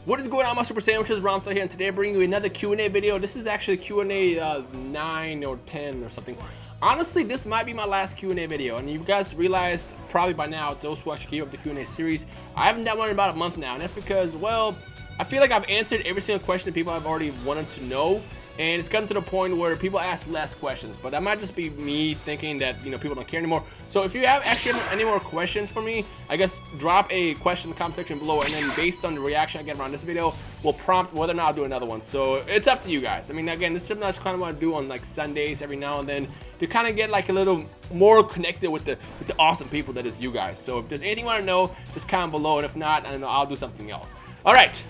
What is going on, my super sandwiches? Rhymestyle here, and today I'm bringing you another Q&A video. This is actually Q&A 9 or 10 or something. Honestly, this might be my last Q&A video, and you guys realized probably by now, those who actually keep up the Q&A series, I haven't done one in about a month now, and that's because, well, I feel like I've answered every single question that people have already wanted to know, and it's gotten to the point where people ask less questions. But that might just be me thinking that, you know, people don't care anymore. So if you have actually any more questions for me, I guess drop a question in the comment section below, and then based on the reaction I get around this video, will prompt whether or not I'll do another one. So it's up to you guys. I mean, again, this is something I just kind of want to do on like Sundays every now and then to kind of get like a little more connected with the awesome people that is you guys. So if there's anything you want to know, just comment below, and if not, I don't know, I'll do something else. All right.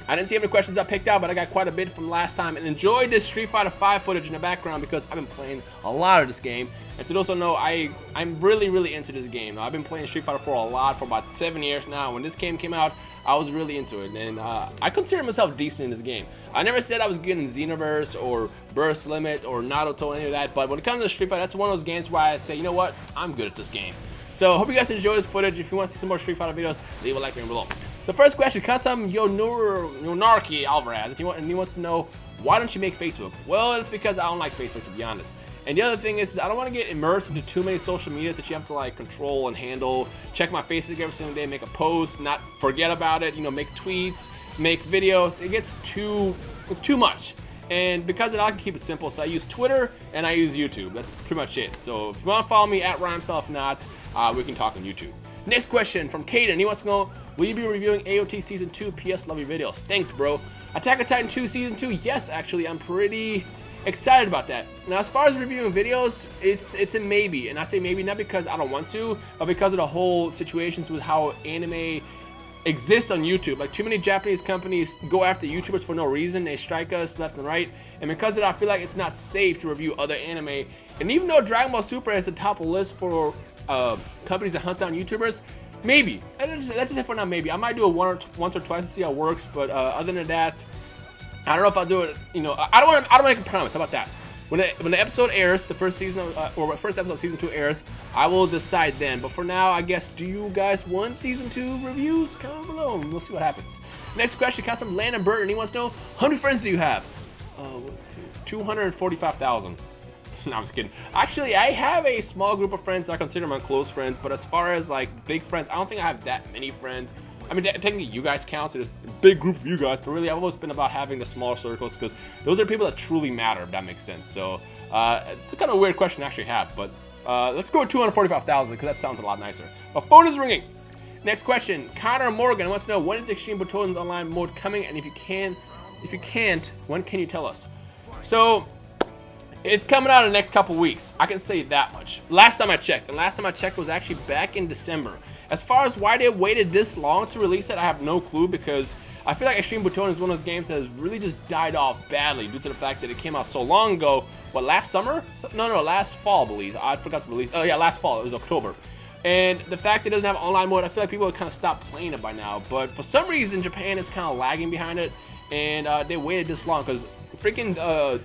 I didn't see how many questions I picked out, but I got quite a bit from last time, and enjoyed this Street Fighter V footage in the background because I've been playing a lot of this game. And to those who know, I'm really into this game. I've been playing Street Fighter 4 a lot for about 7 years now. When this game came out, I was really into it, and I consider myself decent in this game. I never said I was good in Xenoverse or Burst Limit or Naruto or any of that, but when it comes to Street Fighter, that's one of those games where I say, you know what, I'm good at this game. So I hope you guys enjoy this footage. If you want to see some more Street Fighter videos, leave a like down below. So first question comes from Yonarki Alvarez, and he wants to know, why don't you make Facebook? Well, it's because I don't like Facebook, to be honest. And the other thing is I don't want to get immersed into too many social medias that you have to like control and handle. Check my Facebook every single day, make a post, not forget about it, you know, make tweets, make videos. It's too much. And because of that, I can keep it simple. So I use Twitter and I use YouTube. That's pretty much it. So if you want to follow me at Rhymestyle, if not, we can talk on YouTube. Next question from Caden. He wants to know, will you be reviewing AOT Season 2? PS, love your videos. Thanks, bro. Attack on Titan 2 Season 2? Yes, actually, I'm pretty excited about that. Now, as far as reviewing videos, it's a maybe. And I say maybe not because I don't want to, but because of the whole situations with how anime exists on YouTube. Like, too many Japanese companies go after YouTubers for no reason. They strike us left and right. And because of that, I feel like it's not safe to review other anime. And even though Dragon Ball Super is the top of the list for companies that hunt down YouTubers, maybe. Let's just say for now, maybe. I might do it once or twice to see how it works, but other than that, I don't know if I'll do it. You know, I don't want to make a promise. How about that? When the episode airs, the first season or first episode of Season 2 airs, I will decide then. But for now, I guess, do you guys want Season 2 reviews? Comment below, and we'll see what happens. Next question comes from Landon Burton. He wants to know, how many friends do you have? 245,000. No, I'm just kidding. Actually, I have a small group of friends that I consider my close friends, but as far as like big friends, I don't think I have that many friends. I mean, technically you guys count, so there's a big group of you guys, but really I've always been about having the smaller circles because those are people that truly matter, if that makes sense. So it's a kind of weird question to actually have, but let's go with 245,000 because that sounds a lot nicer. My phone is ringing. Next question, Connor Morgan wants to know, when is Extreme Butoden's online mode coming, and if you can't, when can you tell us? So it's coming out in the next couple weeks. I can say that much. Last time I checked, and last time I checked was actually back in December. As far as why they waited this long to release it, I have no clue, because I feel like Extreme Butoden is one of those games that has really just died off badly due to the fact that it came out so long ago. What, last summer? No, last fall, I believe. I forgot to release. Oh yeah, last fall. It was October. And the fact that it doesn't have online mode, I feel like people would kind of stop playing it by now. But for some reason, Japan is kind of lagging behind it, and they waited this long because freaking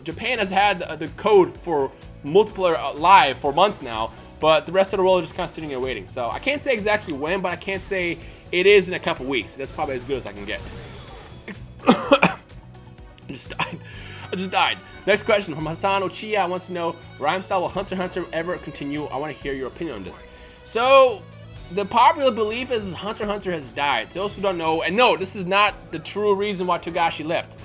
Japan has had the code for multiplayer live for months now, but the rest of the world is just kind of sitting there waiting. So I can't say exactly when, but I can't say it is in a couple weeks. That's probably as good as I can get. I just died. Next question from Hassan Ochiya wants to know, Rhymestyle, will Hunter x Hunter ever continue? I want to hear your opinion on this. So the popular belief is Hunter x Hunter has died. To those who don't know, and no, this is not the true reason why Togashi left.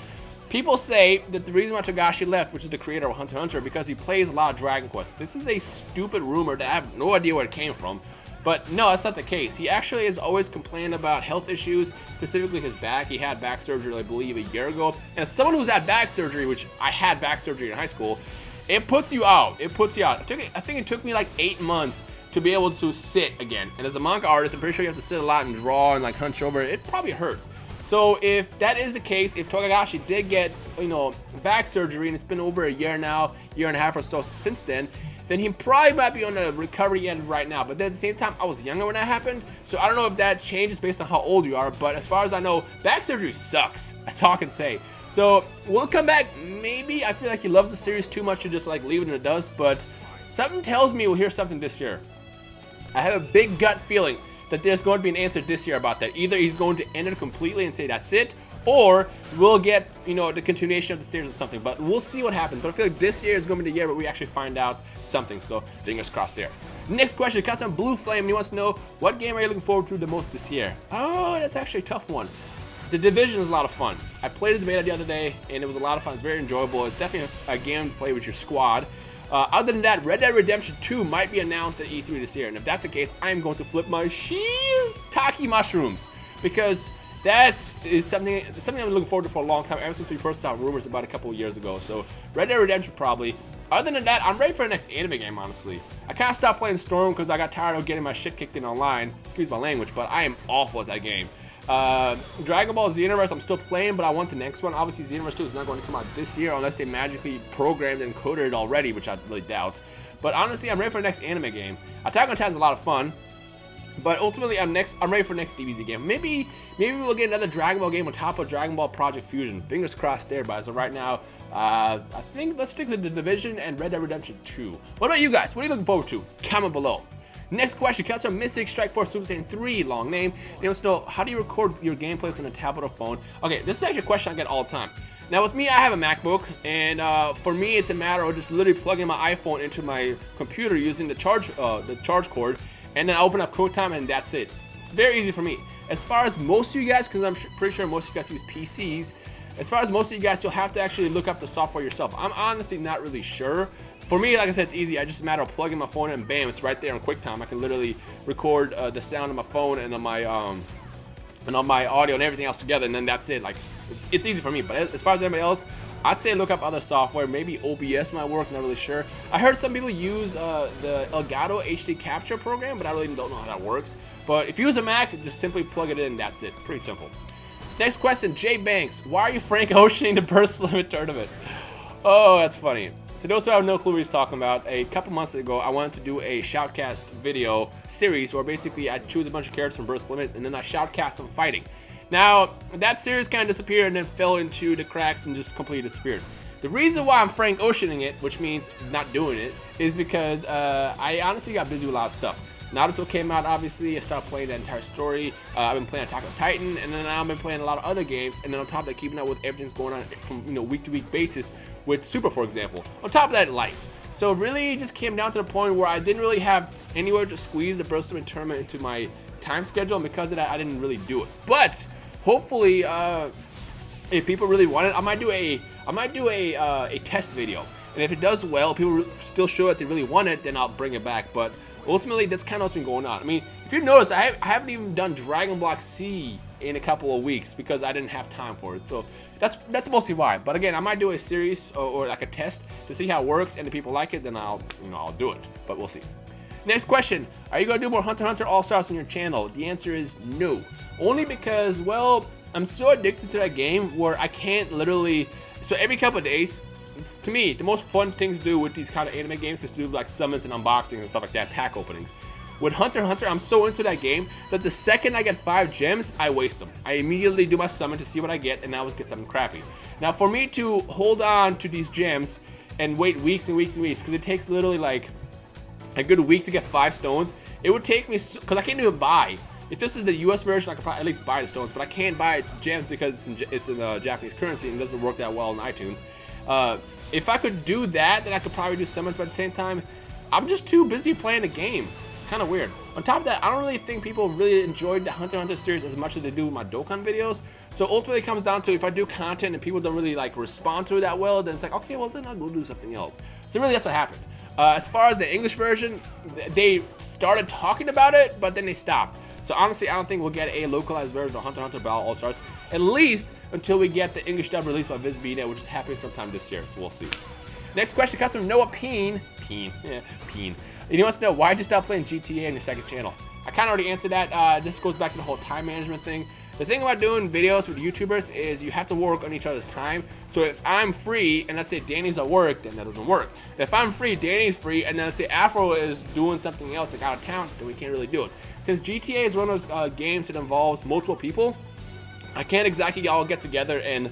People say that the reason why Togashi left, which is the creator of Hunter x Hunter, because he plays a lot of Dragon Quest. This is a stupid rumor that I have no idea where it came from. But no, that's not the case. He actually has always complained about health issues, specifically his back. He had back surgery, I believe, a year ago. And as someone who's had back surgery, which I had back surgery in high school, it puts you out. It puts you out. I think it took me like 8 months to be able to sit again. And as a manga artist, I'm pretty sure you have to sit a lot and draw and like hunch over. It probably hurts. So if that is the case, if Togashi did get, you know, back surgery, and it's been over a year now, year and a half or so since then he probably might be on the recovery end right now. But then at the same time, I was younger when that happened, so I don't know if that changes based on how old you are. But as far as I know, back surgery sucks. That's all I can say. So we'll come back, maybe. I feel like he loves the series too much to just like leave it in the dust, but something tells me we'll hear something this year. I have a big gut feeling that there's going to be an answer this year about that. Either he's going to end it completely and say that's it, or we'll get, you know, the continuation of the series or something. But we'll see what happens. But I feel like this year is going to be the year where we actually find out something. So fingers crossed there. Next question comes from Blue Flame. He wants to know, what game are you looking forward to the most this year? Oh, that's actually a tough one. The Division is a lot of fun. I played the beta the other day, and it was a lot of fun. It's very enjoyable. It's definitely a game to play with your squad. Other than that, Red Dead Redemption 2 might be announced at E3 this year, and if that's the case, I'm going to flip my shiitake mushrooms, because that is something I'm looking forward to for a long time, ever since we first saw rumors about a couple of years ago. So Red Dead Redemption probably. Other than that, I'm ready for the next anime game, honestly. I kind of stopped playing Storm because I got tired of getting my shit kicked in online. Excuse my language, but I am awful at that game. Dragon Ball Xenoverse, I'm still playing, but I want the next one. Obviously, Xenoverse 2 is not going to come out this year unless they magically programmed and coded it already, which I really doubt. But honestly, I'm ready for the next anime game. Attack on Titan is a lot of fun, but ultimately, I'm ready for the next DBZ game. Maybe we'll get another Dragon Ball game on top of Dragon Ball Project Fusion. Fingers crossed there, but as of right now, I think let's stick to The Division and Red Dead Redemption 2. What about you guys? What are you looking forward to? Comment below. Next question comes from Mystic Strike Force Super Saiyan 3, long name. He wants to know, how do you record your gameplays on a tablet or phone? Okay, this is actually a question I get all the time. Now with me, I have a MacBook, and for me, it's a matter of just literally plugging my iPhone into my computer using the charge cord, and then I open up QuickTime, and that's it. It's very easy for me. As far as most of you guys, because I'm pretty sure most of you guys use PCs, as far as most of you guys, you'll have to actually look up the software yourself. I'm honestly not really sure. For me, like I said, it's easy. I just a matter of plugging my phone in, and bam, it's right there on QuickTime. I can literally record the sound of my phone and on my audio and everything else together, and then that's it. Like, it's easy for me. But as far as anybody else, I'd say look up other software. Maybe OBS might work. Not really sure. I heard some people use the Elgato HD capture program, but I really don't know how that works. But if you use a Mac, just simply plug it in. That's it. Pretty simple. Next question, Jay Banks. Why are you Frank Oceaning the Burst Limit tournament? Oh, that's funny. To those who have no clue what he's talking about, a couple months ago, I wanted to do a shoutcast video series where basically I choose a bunch of characters from Burst Limit and then I shoutcast them fighting. Now, that series kind of disappeared and then fell into the cracks and just completely disappeared. The reason why I'm Frank Oceaning it, which means not doing it, is because I honestly got busy with a lot of stuff. Naruto came out, obviously. I started playing the entire story. I've been playing Attack on Titan, and then I've been playing a lot of other games. And then on top of that, keeping up with everything's going on from week-to-week basis with Super, for example. On top of that, life. So it really just came down to the point where I didn't really have anywhere to squeeze the Burst Limit tournament into my time schedule, and because of that, I didn't really do it. But hopefully, if people really want it, I might do a test video. And if it does well, people still show that they really want it, then I'll bring it back. But ultimately, that's kind of what's been going on. I mean, if you notice, I haven't even done Dragon Block C in a couple of weeks because I didn't have time for it. So that's mostly why. But again, I might do a series or like a test to see how it works, and if people like it, then I'll do it. But we'll see. Next question: are you gonna do more Hunter x Hunter All-Stars on your channel? The answer is no. Only because, well, I'm so addicted to that game where I can't literally. So every couple of days. To me, the most fun thing to do with these kind of anime games is to do like summons and unboxings and stuff like that, pack openings. With Hunter x Hunter, I'm so into that game that the second I get 5 gems, I waste them. I immediately do my summon to see what I get, and I always get something crappy. Now, for me to hold on to these gems and wait weeks and weeks and weeks, because it takes literally like a good week to get 5 stones, it would take me, because I can't even buy. If this is the US version, I could probably at least buy the stones, but I can't buy gems because it's in Japanese currency and it doesn't work that well on iTunes. If I could do that, then I could probably do summons, but at the same time, I'm just too busy playing the game. It's kind of weird. On top of that, I don't really think people really enjoyed the Hunter x Hunter series as much as they do with my Dokkan videos. So ultimately, it comes down to if I do content and people don't really like respond to it that well, then it's like, okay, well then I'll go do something else. So really, that's what happened. As far as the English version, they started talking about it, but then they stopped. So honestly, I don't think we'll get a localized version of Hunter x Hunter Battle All-Stars, at least until we get the English dub released by VizBnet, which is happening sometime this year, so we'll see. Next question comes from Noah Peen. And he wants to know, why did you stop playing GTA on your second channel? I kind of already answered that. This goes back to the whole time management thing. The thing about doing videos with YouTubers is you have to work on each other's time. So if I'm free, and let's say Danny's at work, then that doesn't work. If I'm free, Danny's free, and then let's say Afro is doing something else, like out of town, then we can't really do it. Since GTA is one of those games that involves multiple people, I can't exactly all get together and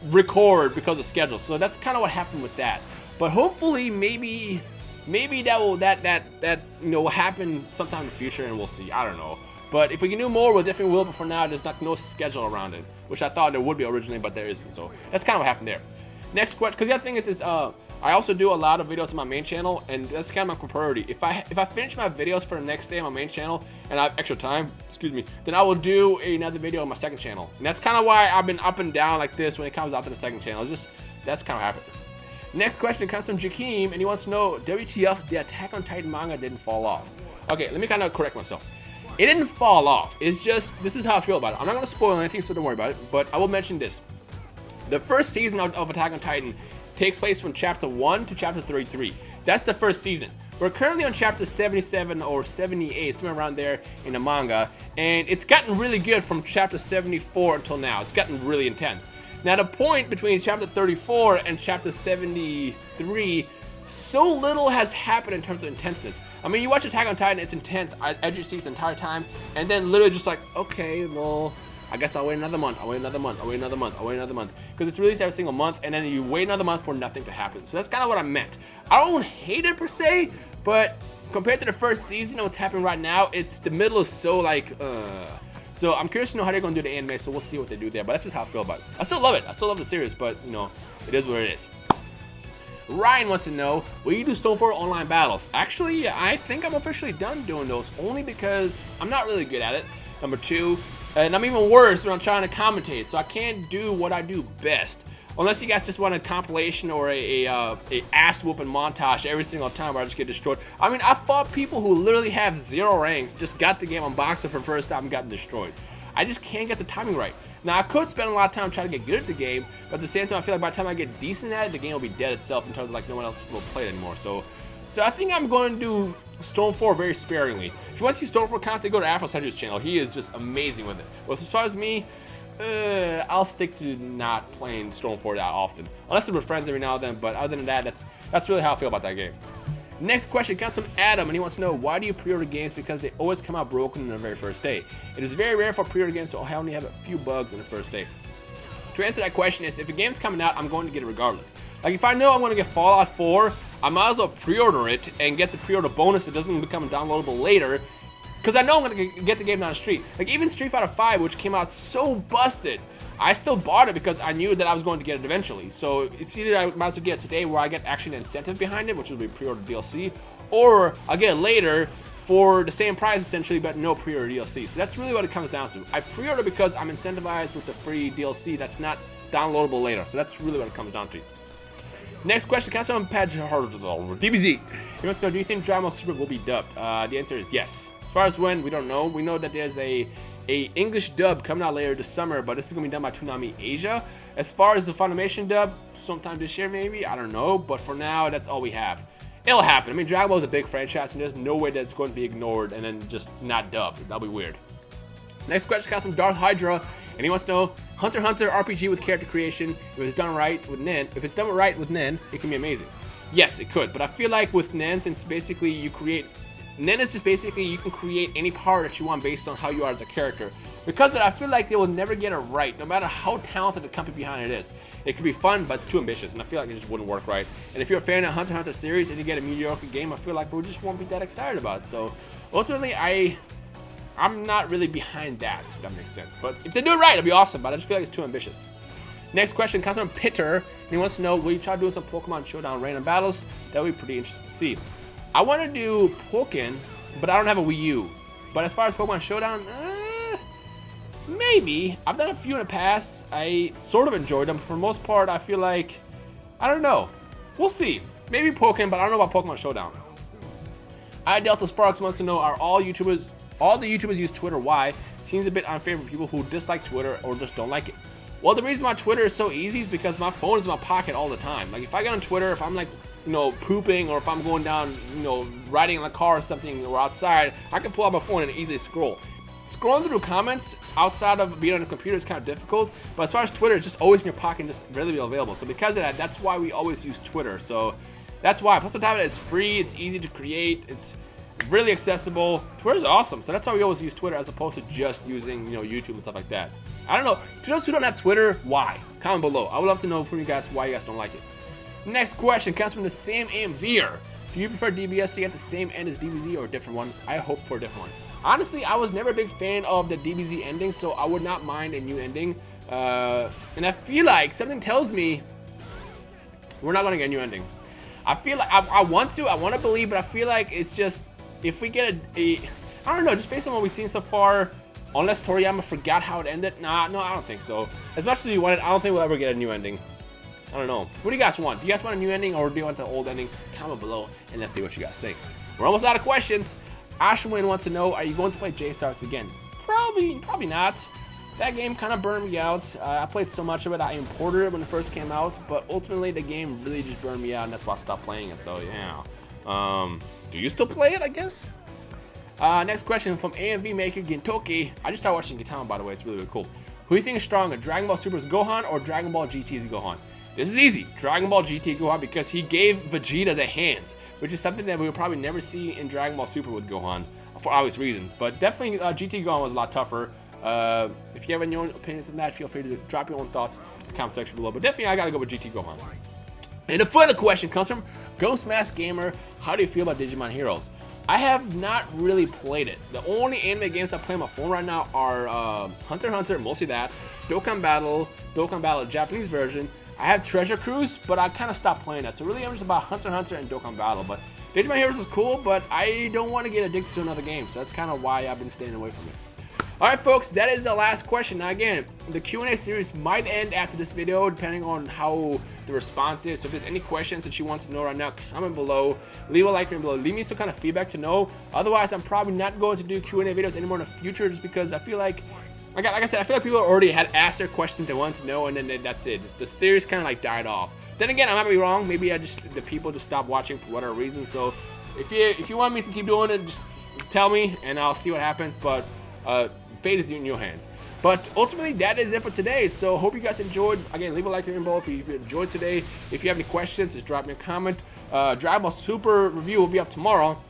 record because of schedule. So that's kind of what happened with that. But hopefully, maybe that will happen sometime in the future, and we'll see. I don't know. But if we can do more, we definitely will. But for now, there's no schedule around it, which I thought there would be originally, but there isn't. So that's kind of what happened there. Next question, because the other thing is I also do a lot of videos on my main channel, and that's kind of my priority. If I finish my videos for the next day on my main channel and I have extra time, excuse me, then I will do another video on my second channel. And that's kind of why I've been up and down like this when it comes out to the second channel. It's just, that's kind of happened. Next question comes from Jakeem, and he wants to know, WTF, the Attack on Titan manga didn't fall off. Okay, let me kind of correct myself. It didn't fall off. It's just, this is how I feel about it. I'm not going to spoil anything, so don't worry about it, but I will mention this. The first season of Attack on Titan takes place from chapter 1 to chapter 33. That's the first season. We're currently on chapter 77 or 78, somewhere around there in the manga, and it's gotten really good from chapter 74 until now. It's gotten really intense. Now the point between chapter 34 and chapter 73, so little has happened in terms of intenseness. I mean, you watch Attack on Titan, it's intense, edgy scenes the entire time, and then literally just like, okay, well, I guess I'll wait another month, I'll wait another month, I'll wait another month, I'll wait another month. Because it's released every single month, and then you wait another month for nothing to happen. So that's kind of what I meant. I don't hate it per se, but compared to the first season and what's happening right now, it's the middle is so like, So I'm curious to know how they're going to do the anime, so we'll see what they do there. But that's just how I feel about it. I still love it. I still love the series, but, you know, it is what it is. Ryan wants to know, will you do Stoneford online battles? Actually, I think I'm officially done doing those, only because I'm not really good at it. Number 2, and I'm even worse when I'm trying to commentate, so I can't do what I do best. Unless you guys just want a compilation or a ass-whooping montage every single time where I just get destroyed. I mean, I fought people who literally have 0 ranks, just got the game unboxed for the first time and gotten destroyed. I just can't get the timing right. Now, I could spend a lot of time trying to get good at the game, but at the same time, I feel like by the time I get decent at it, the game will be dead itself in terms of like no one else will play it anymore. So I think I'm going to do Stone 4 very sparingly. If you want to see Stone 4 content, go to Afro Century's channel. He is just amazing with it. But as far as me, I'll stick to not playing Stone 4 that often, unless we're friends every now and then. But other than that, that's really how I feel about that game. Next question comes from Adam, and he wants to know, why do you pre-order games? Because they always come out broken on the very first day. It is very rare for pre-order games, so I only have a few bugs on the first day. To answer that question is, if a game's coming out, I'm going to get it regardless. Like, if I know I'm going to get Fallout 4, I might as well pre-order it and get the pre-order bonus that doesn't become downloadable later, because I know I'm going to get the game down the street. Like, even Street Fighter 5, which came out so busted, I still bought it because I knew that I was going to get it eventually. So it's either I might as well get it today where I get actually an incentive behind it, which will be pre-order DLC, or I'll get it later for the same price essentially, but no pre-order DLC. So that's really what it comes down to. I pre-order because I'm incentivized with the free DLC that's not downloadable later. So that's really what it comes down to. Next question comes from DBZ. He wants to know, do you think Dragon Ball Super will be dubbed? The answer is yes. As far as when, we don't know. We know that there's a English dub coming out later this summer, but this is going to be done by Toonami Asia. As far as the Funimation dub, sometime this year maybe, I don't know, but for now, that's all we have. It'll happen. I mean, Dragon Ball is a big franchise, and there's no way that it's going to be ignored and then just not dubbed. That'll be weird. Next question comes from Darth Hydra, and he wants to know, Hunter x Hunter RPG with character creation, if it's done right with Nen, it can be amazing. Yes, it could, but I feel like with Nen, since basically you create, Nen is just basically you can create any power that you want based on how you are as a character. Because of that, I feel like they will never get it right, no matter how talented the company behind it is. It could be fun, but it's too ambitious, and I feel like it just wouldn't work right. And if you're a fan of Hunter x Hunter series and you get a mediocre game, I feel like we just won't be that excited about it. So ultimately, I'm not really behind that, if that makes sense. But if they do it right, it'll be awesome, but I just feel like it's too ambitious. Next question comes from Pitter, and he wants to know, will you try doing some Pokemon Showdown random battles? That would be pretty interesting to see. I want to do Pokken, but I don't have a Wii U. But as far as Pokemon Showdown, maybe. I've done a few in the past. I sort of enjoyed them. For the most part, I feel like, I don't know. We'll see. Maybe Pokken, but I don't know about Pokemon Showdown. Delta Sparks wants to know, are all the YouTubers use Twitter? Why? Seems a bit unfair for people who dislike Twitter or just don't like it. Well, the reason why Twitter is so easy is because my phone is in my pocket all the time. Like, if I get on Twitter, if I'm like, you know, pooping, or if I'm going down, you know, riding in the car or something, or outside, I can pull out my phone and easily scroll. Scrolling through comments outside of being on the computer is kind of difficult, but as far as Twitter, it's just always in your pocket and just readily available. So because of that, that's why we always use Twitter. So that's why. Plus on top of it, it's free, it's easy to create, it's really accessible. Twitter's awesome. So that's why we always use Twitter as opposed to just using, you know, YouTube and stuff like that. I don't know. To those who don't have Twitter, why? Comment below. I would love to know from you guys why you guys don't like it. Next question comes from the Sam M. Veer. Do you prefer DBS to get the same end as DBZ or a different one? I hope for a different one. Honestly, I was never a big fan of the DBZ ending, so I would not mind a new ending. And I feel like something tells me we're not gonna get a new ending. I feel like I want to believe, but I feel like it's just if we get I don't know, just based on what we've seen so far. Unless Toriyama forgot how it ended. Nah, no, I don't think so. As much as you want it, I don't think we'll ever get a new ending. I don't know. What do you guys want? Do you guys want a new ending or do you want the old ending? Comment below and let's see what you guys think. We're almost out of questions. Ashwin wants to know, are you going to play J-Stars again? Probably not. That game kind of burned me out. I played so much of it. I imported it when it first came out, but ultimately the game really just burned me out, and that's why I stopped playing it. So yeah. Do you still play it? I guess. Next question from AMV Maker Gintoki. I just started watching Gintama, by the way. It's really, really cool. Who do you think is stronger, Dragon Ball Super's Gohan or Dragon Ball GT's Gohan? This is easy. Dragon Ball GT Gohan, because he gave Vegeta the hands, which is something that we will probably never see in Dragon Ball Super with Gohan, for obvious reasons. But definitely GT Gohan was a lot tougher. If you have any own opinions on that, feel free to drop your own thoughts in the comment section below. But definitely, I gotta go with GT Gohan. And the further question comes from Ghost Mask Gamer. How do you feel about Digimon Heroes? I have not really played it. The only anime games I play on my phone right now are Hunter x Hunter, mostly that, Dokkan Battle, Japanese version. I have Treasure Cruise, but I kind of stopped playing that. So really, I'm just about Hunter x Hunter and Dokkan Battle. But Digimon Heroes is cool, but I don't want to get addicted to another game. So that's kind of why I've been staying away from it. Alright folks, that is the last question. Now again, the Q&A series might end after this video depending on how the response is. So if there's any questions that you want to know right now, comment below, leave a like below, leave me some kind of feedback to know. Otherwise, I'm probably not going to do Q&A videos anymore in the future just because I feel like I said, I feel like people already had asked their questions they wanted to know, and then that's it. The series kind of like died off. Then again, I might be wrong. Maybe the people just stopped watching for whatever reason. So if you want me to keep doing it, just tell me and I'll see what happens. But fate is in your hands. But ultimately, that is it for today. So hope you guys enjoyed. Again, leave a like below if you enjoyed today. If you have any questions, just drop me a comment. Dragon Ball Super review will be up tomorrow,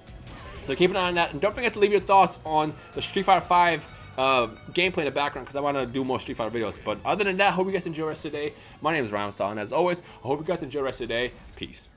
so keep an eye on that. And don't forget to leave your thoughts on the Street Fighter 5 gameplay in the background, because I want to do more Street Fighter videos. But other than that, hope you guys enjoy the rest of the day. My name is Rhymestyle, and as always, I hope you guys enjoy the rest of the day. Peace.